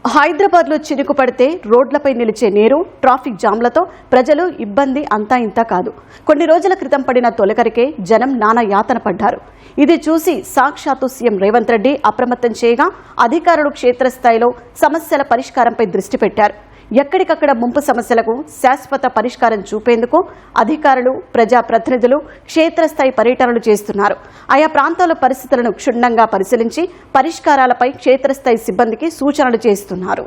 హైదరాబాద్లో చిరుకు పడితే రోడ్లపై నిలిచే నీరు, ట్రాఫిక్ జామ్లతో ప్రజలు ఇబ్బంది అంతా ఇంతా కాదు. కొన్ని రోజుల క్రితం పడిన తొలకరికే జనం నానా యాతన పడ్డారు. ఇది చూసి సాక్షాత్తు సీఎం రేవంత్ రెడ్డి అప్రమత్తం చేయగా అధికారులు క్షేత్రస్థాయిలో సమస్యల పరిష్కారంపై దృష్టి పెట్టారు. ఎక్కడికక్కడ ముంపు సమస్యలకు శాశ్వత పరిష్కారం చూపేందుకు అధికారులు, ప్రజాప్రతినిధులు క్షేత్రస్థాయి పర్యటనలు చేస్తున్నారు. ఆయా ప్రాంతాల పరిస్థితులను క్షుణ్ణంగా పరిశీలించి పరిష్కారాలపై క్షేత్రస్థాయి సిబ్బందికి సూచనలు చేస్తున్నారు.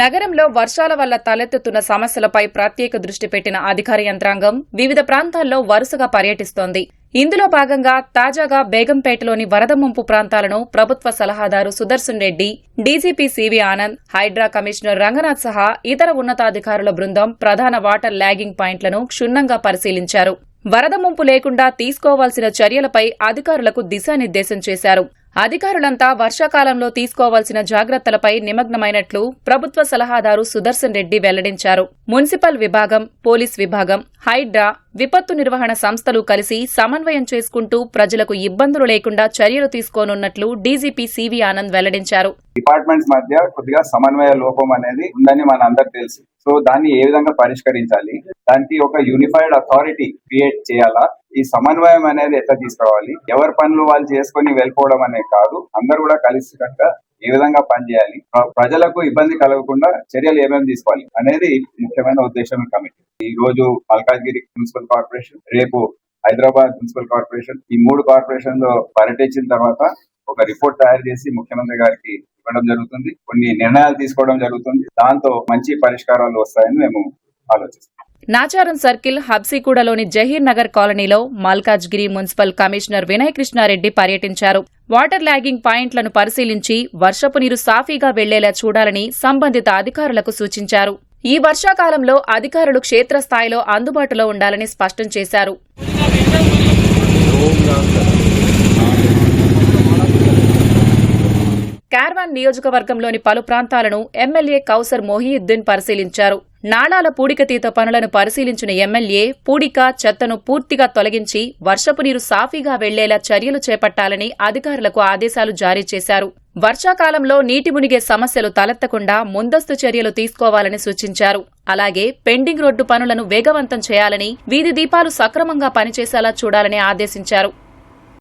నగరంలో వర్షాల వల్ల తలెత్తుతున్న సమస్యలపై ప్రత్యేక దృష్టి పెట్టిన అధికార యంత్రాంగం వివిధ ప్రాంతాల్లో వరుసగా పర్యటిస్తోంది. ఇందులో భాగంగా తాజాగా బేగంపేటలోని వరద ముంపు ప్రాంతాలను ప్రభుత్వ సలహాదారు Sudarshan Reddy, DGP CV Anand, HYDRAA commissioner Ranganath సహా ఇతర ఉన్నతాధికారుల బృందం ప్రధాన వాటర్ ల్యాగింగ్ పాయింట్లను క్షుణ్ణంగా పరిశీలించారు. వరద ముంపు లేకుండా తీసుకోవాల్సిన చర్యలపై అధికారులకు దిశానిర్దేశం చేశారు. అధికారులంతా వర్షాకాలంలో తీసుకోవాల్సిన జాగ్రత్తలపై నిమగ్నమైనట్లు ప్రభుత్వ సలహాదారు సుదర్శన్ రెడ్డి వెల్లడించారు. మున్సిపల్ విభాగం, పోలీస్ విభాగం, హైడ్రా, విపత్తు నిర్వహణ సంస్థలు కలిసి సమన్వయం చేసుకుంటూ ప్రజలకు ఇబ్బందులు లేకుండా చర్యలు తీసుకోనున్నట్లు డీజీపీ సివి ఆనంద్ వెల్లడించారు. డిపార్ట్మెంట్స్ మధ్య కొద్దిగా సమన్వయ లోపం అనేది ఉందని మనందరికి తెలుసు. సో దాన్ని ఏ విధంగా పరిష్కరించాలి, దానికి ఒక యూనిఫైడ్ అథారిటీ క్రియేట్ చేయాలా, ఈ సమన్వయం అనేది ఎట్లా తీసుకురావాలి, ఎవరి పనులు వాళ్ళు చేసుకుని వెళ్ళిపోవడం అనేది కాదు, అందరూ కూడా కలిసికట్టుగా ఏ విధంగా పనిచేయాలి, ప్రజలకు ఇబ్బంది కలగకుండా చర్యలు ఏమేమి తీసుకోవాలి అనేది ముఖ్యమైన ఉద్దేశం కమిటీ. ఈ రోజు మల్కాజ్గిరి మున్సిపల్ కార్పొరేషన్, రేపు హైదరాబాద్ మున్సిపల్ కార్పొరేషన్, ఈ 3 కార్పొరేషన్ లో పర్యటించిన తర్వాత ఒక రిపోర్ట్ తయారు చేసి ముఖ్యమంత్రి గారికి ఇవ్వడం జరుగుతుంది. కొన్ని నిర్ణయాలు తీసుకోవడం జరుగుతుంది. దాంతో మంచి పరిష్కారాలు వస్తాయని మేము ఆలోచిస్తాం. నాచారం సర్కిల్, హబ్సీగూడలోని జహీర్ నగర్ కాలనీలో మల్కాజ్గిరి మున్సిపల్ కమిషనర్ వినయ్ కృష్ణారెడ్డి పర్యటించారు. వాటర్ ల్యాగింగ్ పాయింట్లను పరిశీలించి వర్షపు నీరు సాఫీగా వెళ్లేలా చూడాలని సంబంధిత అధికారులకు సూచించారు. ఈ వర్షాకాలంలో అధికారులు క్షేత్రస్థాయిలో అందుబాటులో ఉండాలని స్పష్టం చేశారు. కార్వాన్ నియోజకవర్గంలోని పలు ప్రాంతాలను ఎమ్మెల్యే కౌసర్ మొహియుద్దీన్ పరిశీలించారు. నాళాల పూడికతీత పనులను పరిశీలించిన ఎమ్మెల్యే పూడిక, చెత్తను పూర్తిగా తొలగించి వర్షపు నీరు సాఫీగా వెళ్లేలా చర్యలు చేపట్టాలని అధికారులకు ఆదేశాలు జారీ చేశారు. వర్షాకాలంలో నీటి మునిగే సమస్యలు తలెత్తకుండా ముందస్తు చర్యలు తీసుకోవాలని సూచించారు. అలాగే పెండింగ్ రోడ్డు పనులను వేగవంతం చేయాలని, వీధి దీపాలు సక్రమంగా పనిచేసేలా చూడాలని ఆదేశించారు.